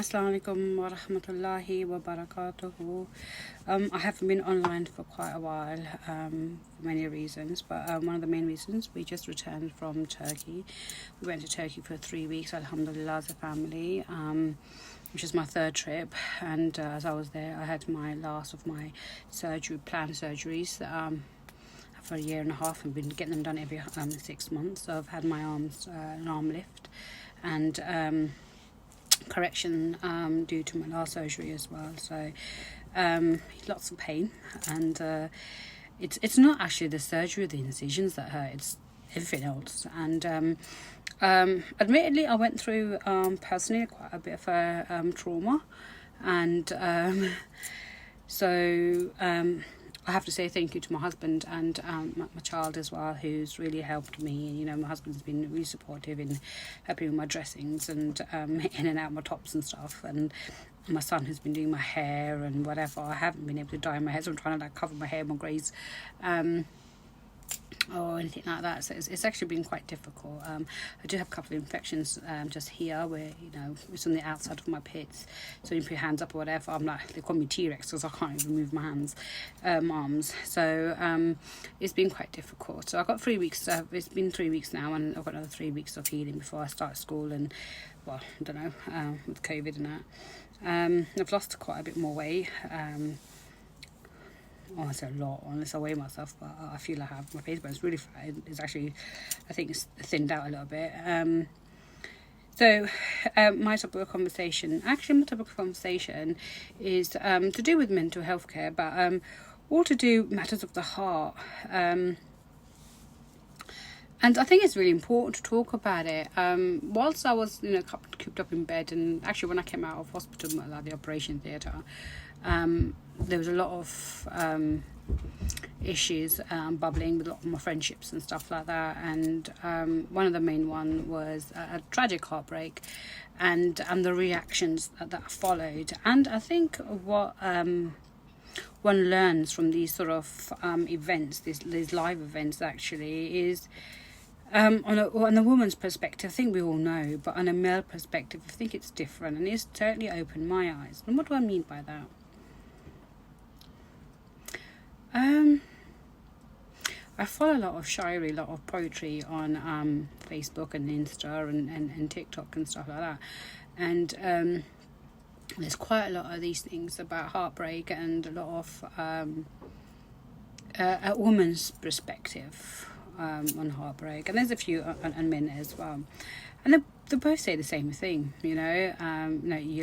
Assalamu alaikum wa rahmatullahi wa barakatuhu. I haven't been online for quite a while for many reasons, but one of the main reasons, we just returned from Turkey. We went to Turkey for 3 weeks, alhamdulillah, as a family, which is my third trip. And as I was there, I had my last of my planned surgeries for a year and a half. I've been getting them done every 6 months. So I've had my an arm lift and correction due to my last surgery as well. So lots of pain, and it's not actually the surgery, the incisions that hurt, it's everything else. And admittedly, I went through personally quite a bit of a trauma, and so I have to say thank you to my husband and my child as well, who's really helped me. You know, my husband's been really supportive in helping with my dressings and in and out my tops and stuff. And my son has been doing my hair and whatever. I haven't been able to dye my hair, so I'm trying to cover my hair, my greys, or anything like that. So it's actually been quite difficult. I do have a couple of infections just here, where it's on the outside of my pits. So you put your hands up or whatever, I'm like, they call me T-Rex because I can't even move my hands, arms. So it's been quite difficult. So I've got 3 weeks. It's been 3 weeks now, and I've got another 3 weeks of healing before I start school. And well, I don't know, with COVID and that, I've lost quite a bit more weight. I say a lot, unless I weigh myself, but I feel I have. My face bone's really fat. It's actually, I think it's thinned out a little bit. So my topic of conversation is to do with mental health care, but all to do matters of the heart. And I think it's really important to talk about it. Whilst I was, cooped up in bed, and actually when I came out of hospital, like the operation theatre, there was a lot of issues bubbling with a lot of my friendships and stuff like that. And one of the main one was a tragic heartbreak, and the reactions that followed. And I think what one learns from these sort of events, these live events, actually, is on a woman's perspective, I think we all know, but on a male perspective, I think it's different, and it's totally opened my eyes. And what do I mean by that? I follow a lot of shairi, a lot of poetry on Facebook and Insta and TikTok and stuff like that. And there's quite a lot of these things about heartbreak, and a lot of a woman's perspective on heartbreak. And there's a few on men as well. And they both say the same thing, you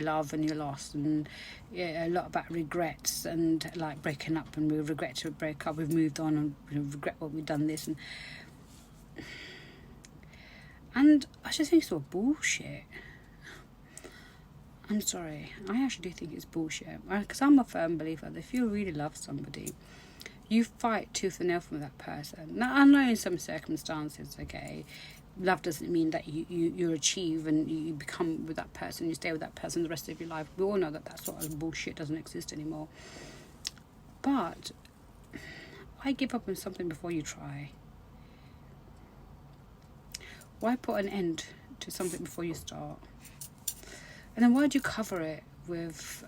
love and you're lost, and a lot about regrets and like breaking up, and we regret to break up, we've moved on, and we regret what we've done this, and I just think it's all bullshit. I'm sorry, I actually do think it's bullshit, because I'm a firm believer that if you really love somebody, you fight tooth and nail for that person. Now, I know in some circumstances, okay, love doesn't mean that you achieve and you become with that person, you stay with that person the rest of your life. We all know that sort of bullshit doesn't exist anymore. But why give up on something before you try? Why put an end to something before you start? And then why do you cover it with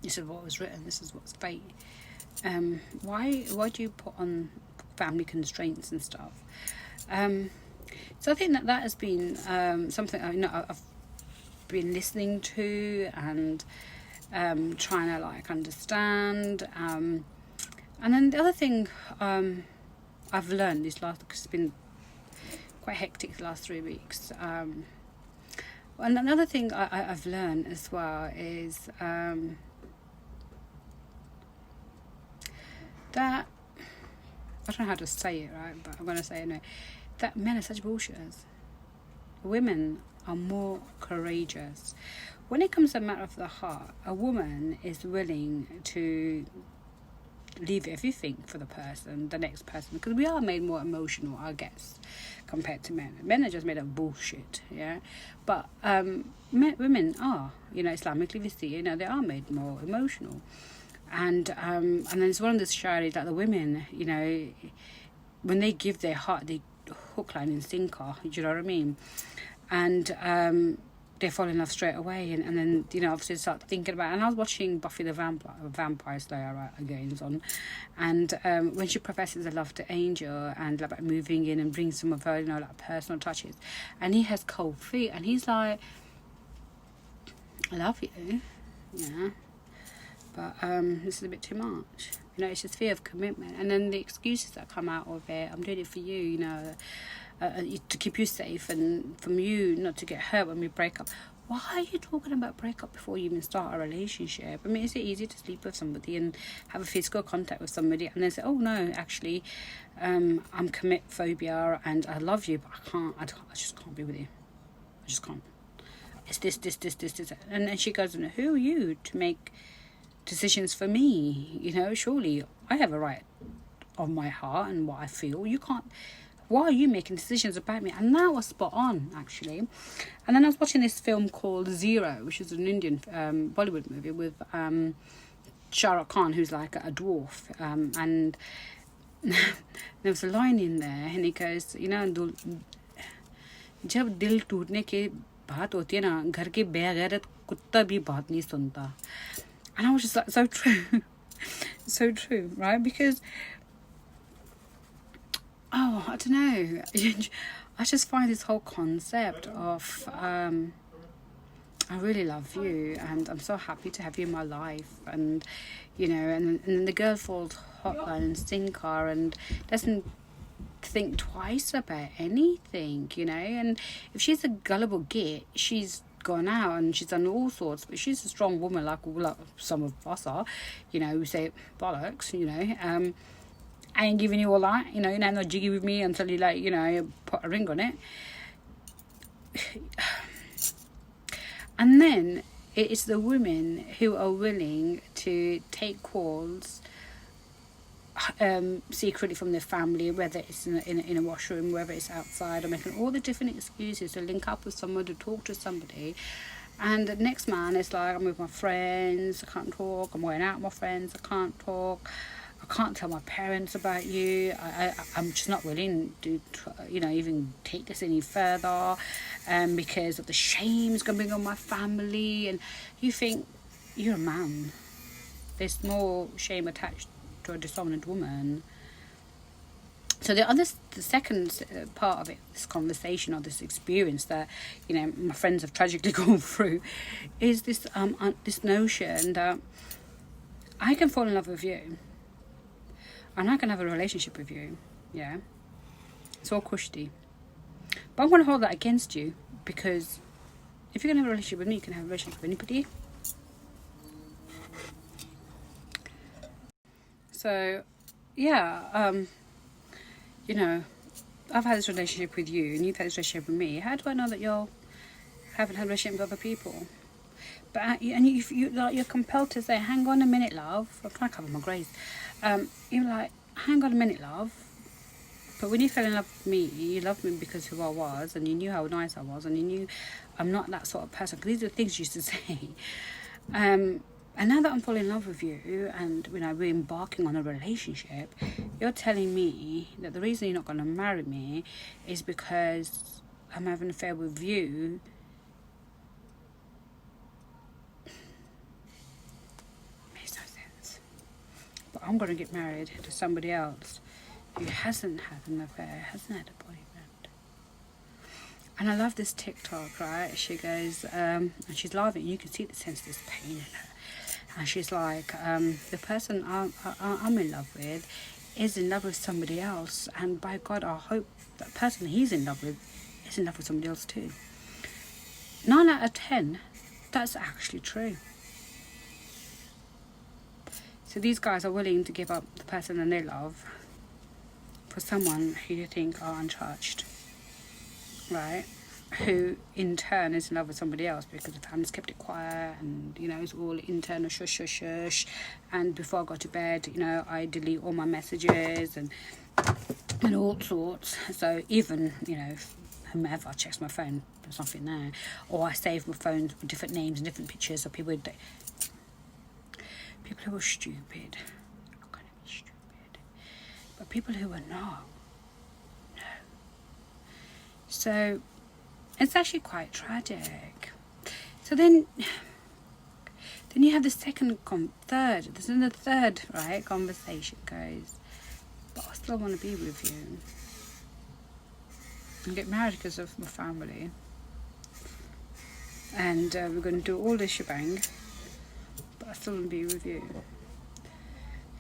this is what was written, this is what's fate? Why do you put on family constraints and stuff? So I think that has been something I've been listening to and trying to understand. And then the other thing I've learned because it's been quite hectic the last 3 weeks. And another thing I've learned as well is that, I don't know how to say it, right, but I'm going to say it now, that men are such bullshitters. Women are more courageous. When it comes to a matter of the heart, a woman is willing to leave everything for the next person, because we are made more emotional, I guess, compared to men. Men are just made of bullshit, yeah? But women are, Islamically we see, they are made more emotional. And then it's one of those charities that the women, when they give their heart, they hook, line and sinker, do you know what I mean? And they fall in love straight away, and then, you know, obviously start thinking about it. And I was watching Buffy the Vampire Slayer, right, again, it's on, and when she professes a love to Angel and about moving in and bring some of her, you know, like personal touches, and he has cold feet, and he's like, I love you, yeah, but this is a bit too much, you know. It's just fear of commitment, and then the excuses that come out of it. I'm doing it for you, you know, to keep you safe and from you not to get hurt when we break up. Why are you talking about breakup before you even start a relationship? I mean, is it easy to sleep with somebody and have a physical contact with somebody and then say, oh no, actually, I'm commit phobia and I love you, but I just can't be with you. I just can't. It's this. And then she goes, who are you to make decisions for me? You know, surely I have a right of my heart and what I feel. You can't. Why are you making decisions about me? And that was spot on, actually. And then I was watching this film called Zero, which is an Indian Bollywood movie with Shah Rukh Khan, who's like a dwarf. And there was a line in there, and he goes, you know, जब दिल टूटने की बात होती है ना, घर के बेगैरत कुत्ता भी बात नहीं सुनता. And I was just like, so true. So true, right? Because I don't know. I just find this whole concept of I really love you and I'm so happy to have you in my life, and you know, and the girl falls hotline and sinker and doesn't think twice about anything, you know. And if she's a gullible git, she's gone out and she's done all sorts, but she's a strong woman like some of us are, you know. We say bollocks, you know. I ain't giving you all that, you know, you're not jiggy with me until you, like, you know, put a ring on it. And then it's the women who are willing to take calls secretly from their family, whether it's in a washroom, whether it's outside, or making all the different excuses to link up with someone, to talk to somebody. And the next man is like, I'm with my friends, I can't talk, I'm going out with my friends, I can't talk, I can't tell my parents about you. I'm just not willing to, you know, even take this any further, because of the shame it's going to bring on my family. And you think, you're a man. There's more shame attached to a dishonored woman. So the second part of it, this conversation or this experience that, you know, my friends have tragically gone through, is this this notion that I can fall in love with you. And I can have a relationship with you, yeah. It's all kushti. But I'm going to hold that against you, because if you're going to have a relationship with me, you can have a relationship with anybody. So, yeah, you know, I've had this relationship with you, and you've had this relationship with me. How do I know that you haven't had a relationship with other people? But you're compelled to say, hang on a minute, love. I'm trying to cover my grace. You're like, hang on a minute, love. But when you fell in love with me, you loved me because of who I was, and you knew how nice I was, and you knew I'm not that sort of person. Because these are the things you used to say. And now that I'm falling in love with you, and you know, we're embarking on a relationship, you're telling me that the reason you're not going to marry me is because I'm having an affair with you. I'm going to get married to somebody else who hasn't had an affair, hasn't had a boyfriend. And I love this TikTok, right? She goes, and she's laughing, you can see the sense of this pain in her. And she's like, the person I'm in love with is in love with somebody else. And by God, I hope that person he's in love with is in love with somebody else too. 9 out of 10, that's actually true. So these guys are willing to give up the person that they love for someone who you think are untouched, right? Who in turn is in love with somebody else because the family's kept it quiet, and you know, it's all internal shush shush shush. And before I go to bed, you know, I delete all my messages and all sorts. So even, you know, whomever checks my phone, there's nothing there. Or I save my phone with different names and different pictures of people who are stupid are going to be stupid, but people who are not, no. So it's actually quite tragic, So then you have the third, this is the third, right, conversation goes, but I still want to be with you. And get married because of my family. And we're going to do all this shebang, but I still want to be with you.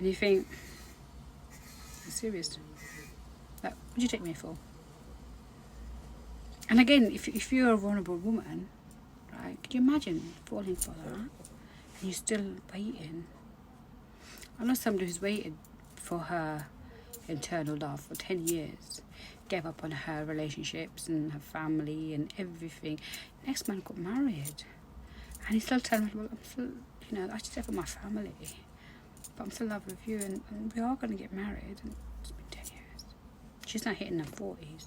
And you think, are you serious? Like, what do you take me for? And again, if you're a vulnerable woman, right, could you imagine falling for that? And you're still waiting. I know somebody who's waited for her internal love for 10 years, gave up on her relationships and her family and everything. Next man got married. And he's still telling me, well, I'm still, I just have for my family. But I'm still in love with you and we are going to get married. And it's been 10 years. She's not hitting her 40s.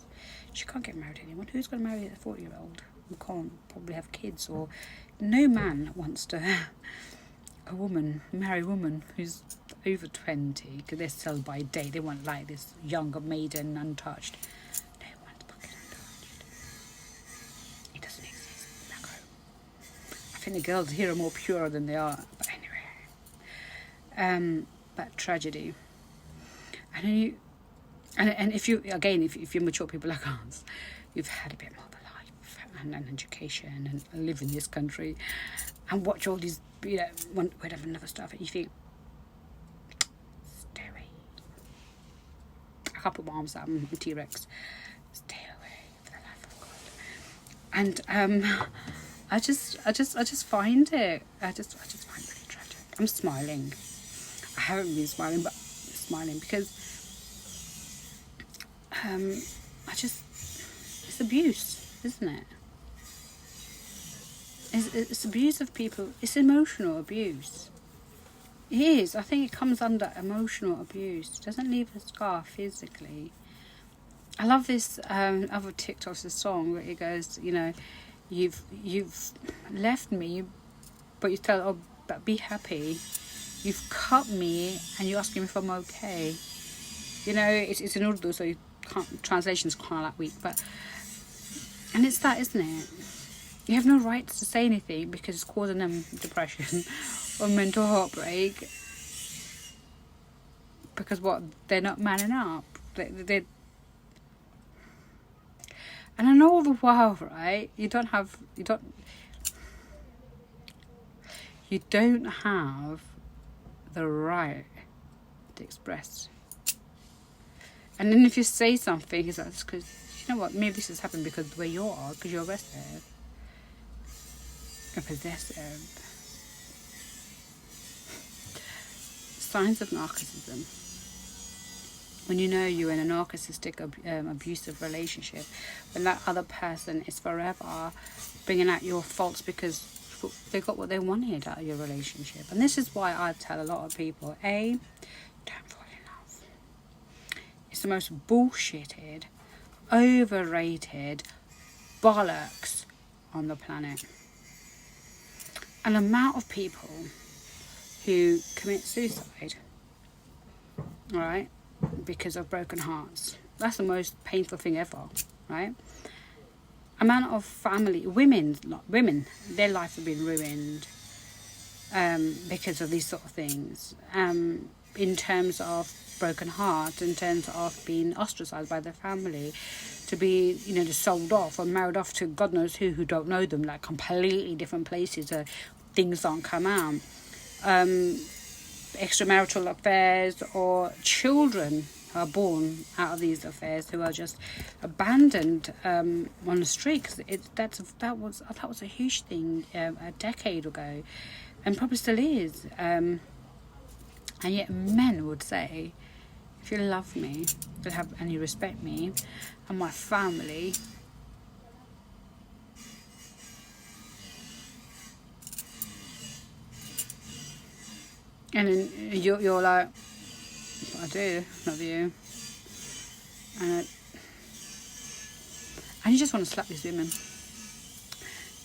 She can't get married anymore. Who's going to marry a 40-year-old who can't probably have kids? Or no man wants to marry a woman who's over 20, because they're still by day. They want like this younger maiden, untouched. No one's fucking untouched. It doesn't exist back home. I think the girls here are more pure than they are. But anyway, but tragedy. And then and if you again, if you're mature people like us, you've had a bit more of a life and an education and live in this country, and watch all these whatever another stuff, and you think, stay away. I can't put my arms out. I'm a T-Rex. Stay away for the life of God. And I just find it. I just find it really tragic. I'm smiling. I haven't been smiling, but smiling because it's abuse, isn't it? It's abuse of people. It's emotional abuse. It is. I think it comes under emotional abuse. It doesn't leave a scar physically. I love this other TikTok's a song where it goes, you've left me, but you tell, but be happy. You've cut me and you're asking me if I'm okay. It's in Urdu, so translation's kind of like weak, and it's that, isn't it? You have no right to say anything because it's causing them depression or mental heartbreak. Because they're not manning up. They and I know all the while, right? You don't have the right to express. And then if you say something, it's like, because maybe this has happened because the way you are, because you're aggressive. Possessive. Signs of narcissism. When you're in a narcissistic, abusive relationship, when that other person is forever bringing out your faults because they got what they wanted out of your relationship. And this is why I tell a lot of people, don't fall in love. It's the most bullshitted, overrated bollocks on the planet. An amount of people who commit suicide, right, because of broken hearts. That's the most painful thing ever, right? Amount of women, their lives have been ruined because of these sort of things. In terms of broken heart, in terms of being ostracized by their family, to be, just sold off or married off to God knows who don't know them, like completely different places, things don't come out. Extramarital affairs, or children are born out of these affairs who are just abandoned on the street. Cause that was a huge thing a decade ago, and probably still is. And yet men would say, if you love me, and you respect me and my family, and then you're like, I do love you, and you just want to slap these women.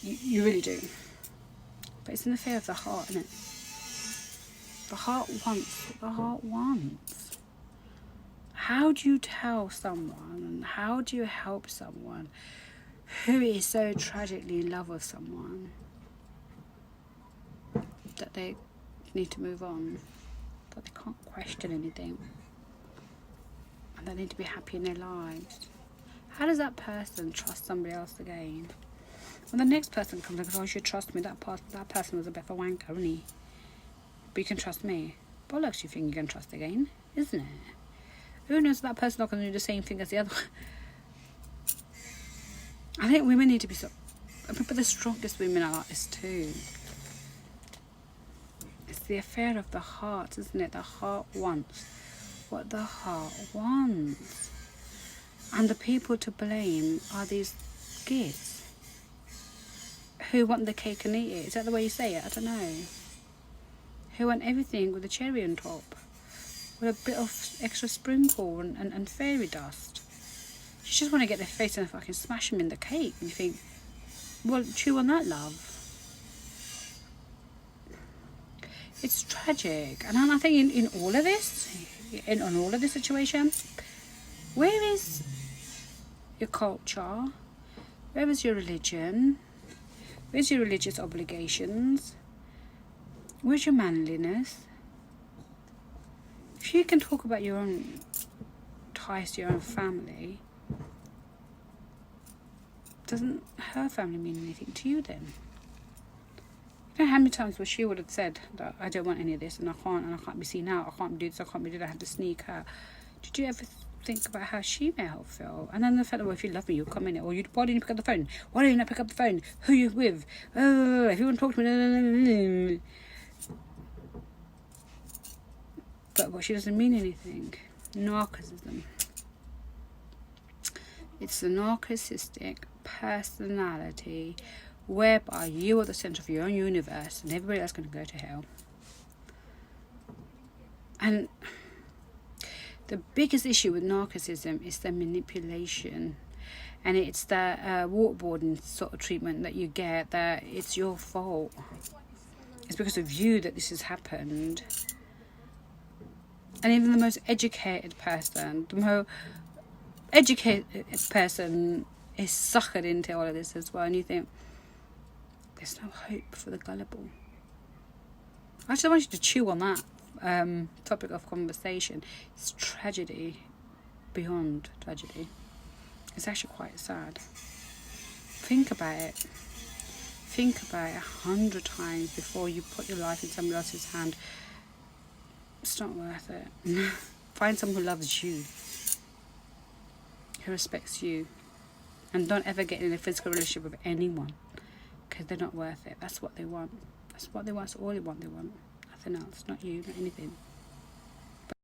You really do. But it's in the fear of the heart, isn't it? The heart wants. How do you tell someone, and how do you help someone who is so tragically in love with someone, that they need to move on, that they can't question anything, and they need to be happy in their lives. How does that person trust somebody else again? When the next person comes and goes, oh, you should trust me, that person was a bit of a wanker, wasn't he? But you can trust me. Bollocks, you think you can trust again, isn't it? Who knows, that person's not going to do the same thing as the other one. I think women need to be but the strongest women are like this too. It's the affair of the heart, isn't it? The heart wants what the heart wants. And the people to blame are these kids who want the cake and eat it. Is that the way you say it? I don't know. Who want everything with a cherry on top, with a bit of extra sprinkle and fairy dust. You just want to get their face and fucking smash them in the cake. And you think, well, chew on that, love. It's tragic. And I think in all of this, on all of this situation, where is your culture? Where is your religion? Where's your religious obligations? Where's your manliness? If you can talk about your own ties to your own family, doesn't her family mean anything to you then? You know how many times where she would have said that I don't want any of this and I can't be seen out, I can't do this, I can't be doing that, I have to sneak out. Did you ever think about how she may have felt? And then the fact that, well, if you love me, you'll come in it. Or why didn't you pick up the phone? Why didn't you pick up the phone? Who are you with? If you want to talk to me. But what, she doesn't mean anything. Narcissism. It's the narcissistic personality whereby you are the centre of your own universe and everybody else is going to go to hell. And the biggest issue with narcissism is the manipulation, and it's the waterboarding sort of treatment that you get, that it's your fault, it's because of you that this has happened. And even the most educated person, is suckered into all of this as well. And you think, there's no hope for the gullible. I just want you to chew on that topic of conversation. It's tragedy beyond tragedy. It's actually quite sad. Think about it. Think about it 100 times before you put your life in somebody else's hand. It's not worth it. Find someone who loves you, who respects you, and don't ever get in a physical relationship with anyone, because they're not worth it. That's what they want. That's what they want. That's all they want. They want nothing else. Not you, not anything.